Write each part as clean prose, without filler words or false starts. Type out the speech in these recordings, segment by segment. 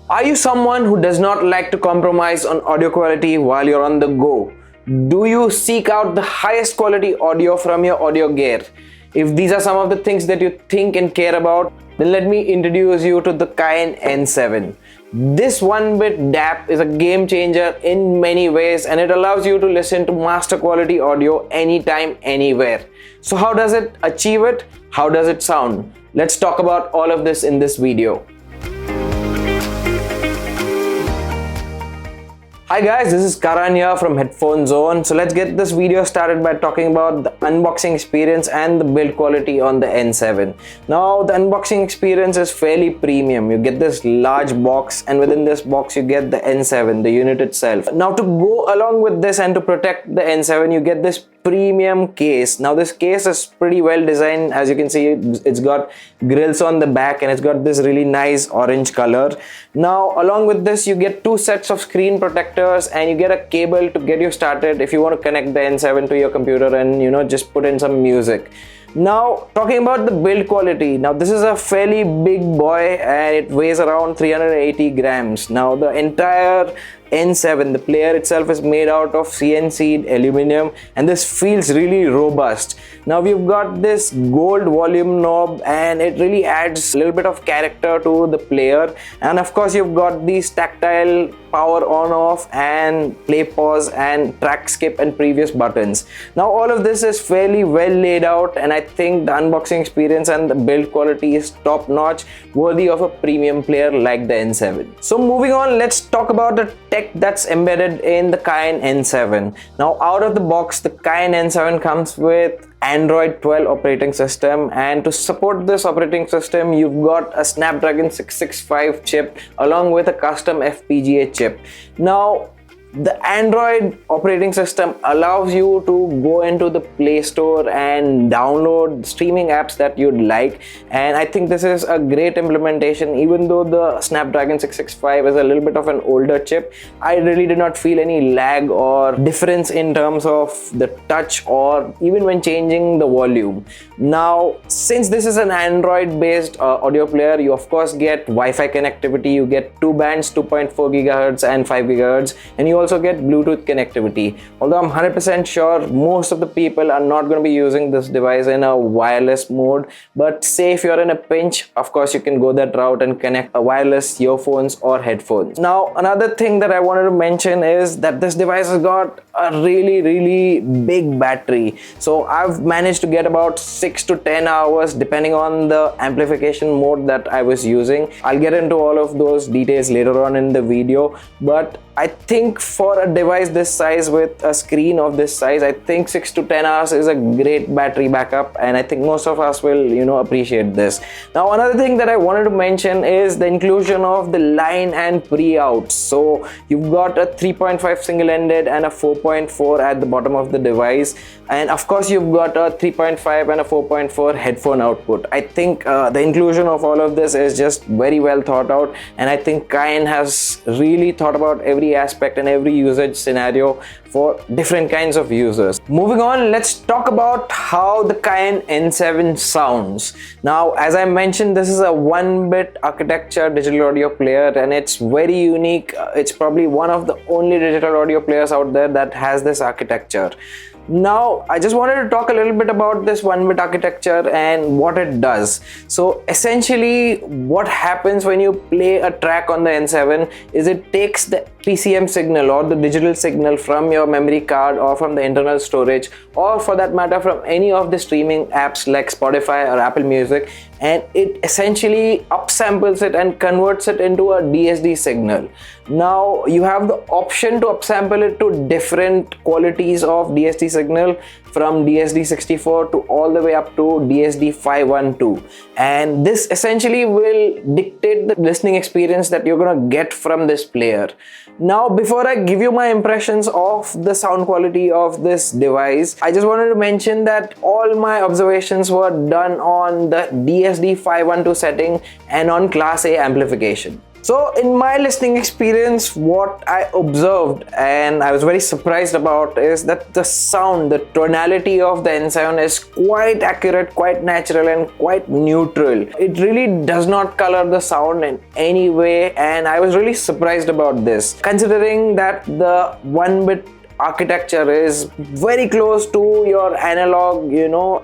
Are you someone who does not like to compromise on audio quality while you're on the go? Do you seek out the highest quality audio from your audio gear? If these are some of the things that you think and care about, then let me introduce you to the CAYIN N7. This 1-bit DAP is a game changer in many ways, and it allows you to listen to master quality audio anytime, anywhere. So how does it achieve it? How does it sound? Let's talk about all of this in this video. Hi guys, this is Karan here from Headphone Zone. So let's get this video started by talking about the unboxing experience and the build quality on the N7. Now the unboxing experience is fairly premium. You get this large box, and within this box you get the N7, the unit itself. Now to go along with this and to protect the N7, you get this premium case. Now this case is pretty well designed. As you can see, it's got grills on the back and it's got this really nice orange color. Now along with this you get two sets of screen protectors, and you get a cable to get you started if you want to connect the N7 to your computer and just put in some music. Now talking about the build quality, now this is a fairly big boy and it weighs around 380 grams. Now the entire N7, the player itself, is made out of CNC aluminum, and this feels really robust. Now we've got this gold volume knob, and it really adds a little bit of character to the player. And of course you've got these tactile power on off and play pause and track skip and previous buttons. Now all of this is fairly well laid out, and I think the unboxing experience and the build quality is top notch, worthy of a premium player like the N7. So moving on, let's talk about the tech that's embedded in the CAYIN N7. Now out of the box, the CAYIN N7 comes with Android 12 operating system, and to support this operating system you've got a Snapdragon 665 chip along with a custom FPGA chip. Now the Android operating system allows you to go into the Play Store and download streaming apps that you'd like, and I think this is a great implementation. Even though the Snapdragon 665 is a little bit of an older chip, I really did not feel any lag or difference in terms of the touch or even when changing the volume. Now since this is an Android based audio player, you of course get Wi-Fi connectivity. You get two bands, 2.4 GHz and 5 GHz, and you also get Bluetooth connectivity. Although I'm 100% sure most of the people are not going to be using this device in a wireless mode, but say if you're in a pinch, of course you can go that route and connect a wireless earphones or headphones. Now another thing that I wanted to mention is that this device has got a really big battery. So I've managed to get about 6 to 10 hours depending on the amplification mode that I was using. I'll get into all of those details later on in the video, but I think for a device this size with a screen of this size, I think 6 to 10 hours is a great battery backup, and I think most of us will appreciate this. Now another thing that I wanted to mention is the inclusion of the line and pre-outs. So you've got a 3.5 single-ended and a 4.4 at the bottom of the device, and of course you've got a 3.5 and a 4.4 headphone output. I think the inclusion of all of this is just very well thought out, and I think CAYIN has really thought about every aspect and every usage scenario for different kinds of users. Moving on, let's talk about how the CAYIN N7 sounds. Now as I mentioned, this is a 1-bit architecture digital audio player, and it's very unique. It's probably one of the only digital audio players out there that has this architecture. Now I just wanted to talk a little bit about this 1-bit architecture and what it does. So essentially what happens when you play a track on the N7 is it takes the PCM signal or the digital signal from your memory card or from the internal storage, or for that matter from any of the streaming apps like Spotify or Apple Music, and it essentially upsamples it and converts it into a DSD signal. Now you have the option to upsample it to different qualities of DSD signal, from DSD64 to all the way up to DSD512, and this essentially will dictate the listening experience that you're gonna get from this player. Now before I give you my impressions of the sound quality of this device, I just wanted to mention that all my observations were done on the DSD512 setting and on Class A amplification. So in my listening experience, what I observed and I was very surprised about is that the sound, the tonality of the N7 is quite accurate, quite natural and quite neutral. It really does not color the sound in any way, and I was really surprised about this, considering that the 1-bit architecture is very close to your analog,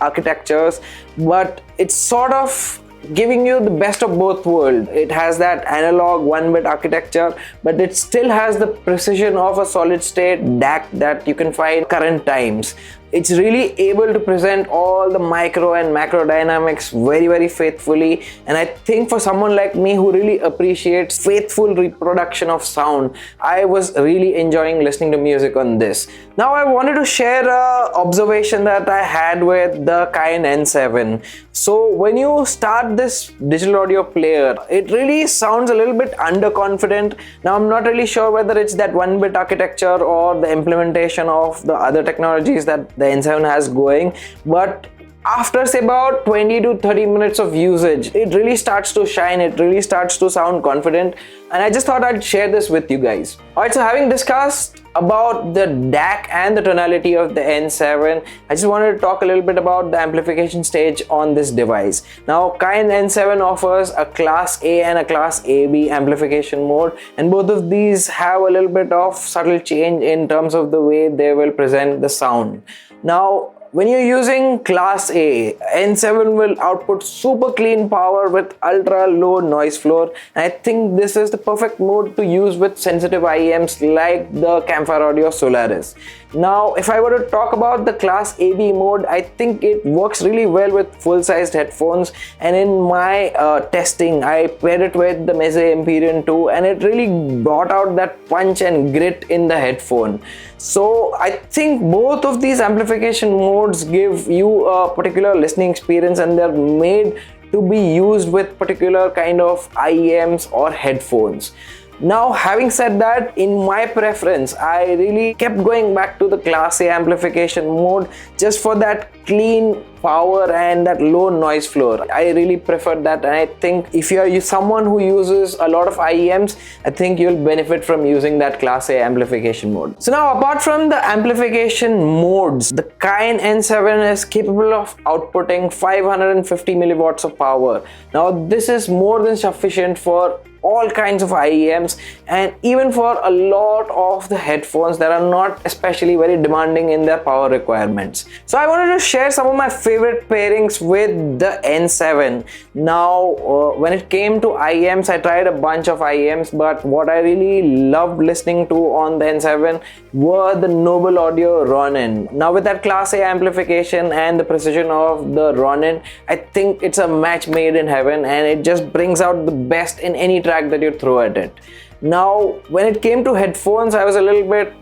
architectures, but it's sort of giving you the best of both worlds. It has that analog 1-bit architecture, but it still has the precision of a solid state DAC that you can find current times. It's really able to present all the micro and macro dynamics very faithfully, and I think for someone like me who really appreciates faithful reproduction of sound, I was really enjoying listening to music on this. Now I wanted to share an observation that I had with the CAYIN N7. So when you start this digital audio player, it really sounds a little bit underconfident. Now I'm not really sure whether it's that 1-bit architecture or the implementation of the other technologies that the N7 has going, but after say about 20 to 30 minutes of usage, it really starts to shine, it really starts to sound confident, and I just thought I'd share this with you guys. Alright, so having discussed about the DAC and the tonality of the N7, I just wanted to talk a little bit about the amplification stage on this device. Now CAYIN N7 offers a class A and a class AB amplification mode, and both of these have a little bit of subtle change in terms of the way they will present the sound. Now when you're using class A, N7 will output super clean power with ultra low noise floor, and I think this is the perfect mode to use with sensitive IEMs like the Campfire Audio Solaris. Now if I were to talk about the class AB mode, I think it works really well with full-sized headphones, and in my testing I paired it with the Meze Empyrean 2 and it really brought out that punch and grit in the headphone. So I think both of these amplification modes give you a particular listening experience, and they're made to be used with particular kind of IEMs or headphones. Now having said that, in my preference, I really kept going back to the class A amplification mode just for that clean power and that low noise floor. I really prefer that, and I think if you are someone who uses a lot of IEMs, I think you'll benefit from using that class A amplification mode. So now apart from the amplification modes, the CAYIN N7 is capable of outputting 550 milliwatts of power. Now this is more than sufficient for all kinds of IEMs and even for a lot of the headphones that are not especially very demanding in their power requirements. So I wanted to share some of my favorite pairings with the N7. Now when it came to IEMs, I tried a bunch of IEMs, but what I really loved listening to on the N7 were the Noble Audio Ronin. Now with that class A amplification and the precision of the Ronin, I think it's a match made in heaven, and it just brings out the best in any track that you throw at it. Now when it came to headphones, I was a little bit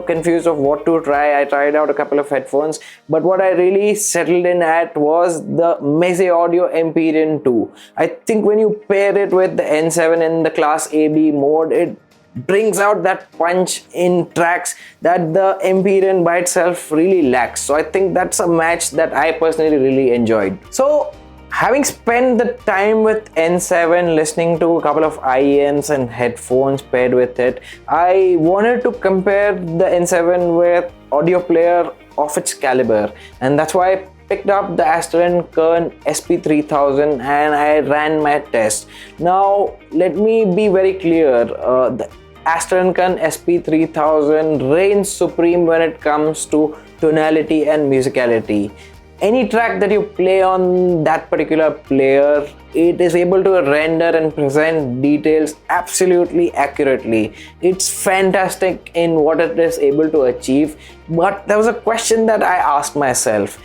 confused of what to try. I tried out a couple of headphones, but what I really settled in at was the Meze Audio Empyrean 2. I think when you pair it with the N7 in the class AB mode, it brings out that punch in tracks that the Empyrean by itself really lacks. So I think that's a match that I personally really enjoyed. So having spent the time with N7 listening to a couple of IEMs and headphones paired with it, I wanted to compare the N7 with audio player of its caliber, and that's why I picked up the CAYIN SP3000 and I ran my test. Now let me be very clear, the CAYIN SP3000 reigns supreme when it comes to tonality and musicality. Any track that you play on that particular player, it is able to render and present details absolutely accurately. It's fantastic in what it is able to achieve. But there was a question that I asked myself: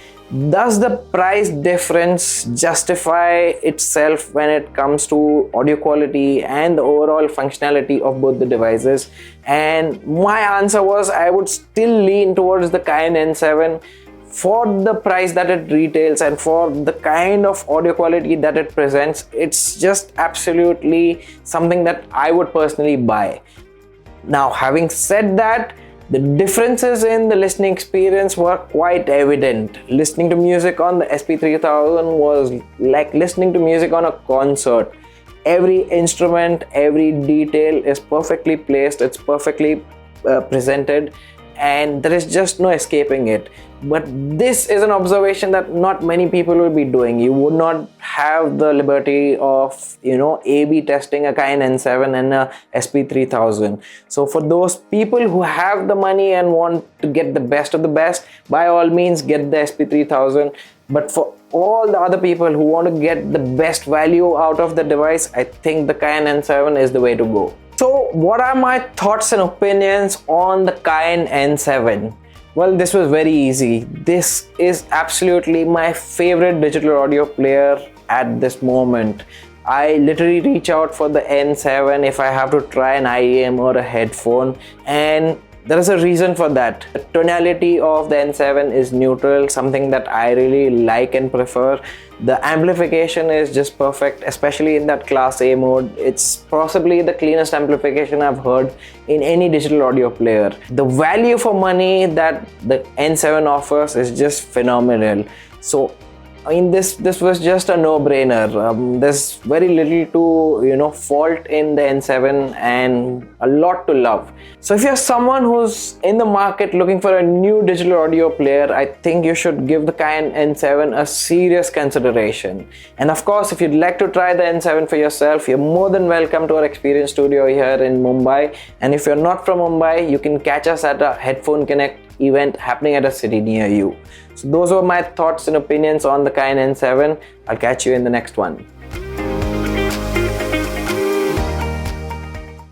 does the price difference justify itself when it comes to audio quality and the overall functionality of both the devices? And my answer was I would still lean towards the CAYIN N7 for the price that it retails and for the kind of audio quality that it presents. It's just absolutely something that I would personally buy. Now having said that, the differences in the listening experience were quite evident. Listening to music on the SP3000 was like listening to music on a concert. Every instrument, every detail is perfectly placed, it's perfectly presented, and there is just no escaping it. But this is an observation that not many people will be doing. You would not have the liberty of, A/B testing a CAYIN N7 and a SP3000. So for those people who have the money and want to get the best of the best, by all means get the SP3000. But for all the other people who want to get the best value out of the device, I think the CAYIN N7 is the way to go. So what are my thoughts and opinions on the CAYIN N7? Well, this was very easy. This is absolutely my favorite digital audio player at this moment. I literally reach out for the N7 if I have to try an IEM or a headphone, and there is a reason for that. The tonality of the N7 is neutral, something that I really like and prefer. The amplification is just perfect, especially in that Class A mode. It's possibly the cleanest amplification I've heard in any digital audio player. The value for money that the N7 offers is just phenomenal. So this was just a no-brainer. There's very little to fault in the N7 and a lot to love. So if you're someone who's in the market looking for a new digital audio player, I think you should give the CAYIN N7 a serious consideration. And of course, if you'd like to try the N7 for yourself, you're more than welcome to our experience studio here in Mumbai. And if you're not from Mumbai, you can catch us at a Headphone Connect event happening at a city near you. So those were my thoughts and opinions on the CAYIN N7. I'll catch you in the next one.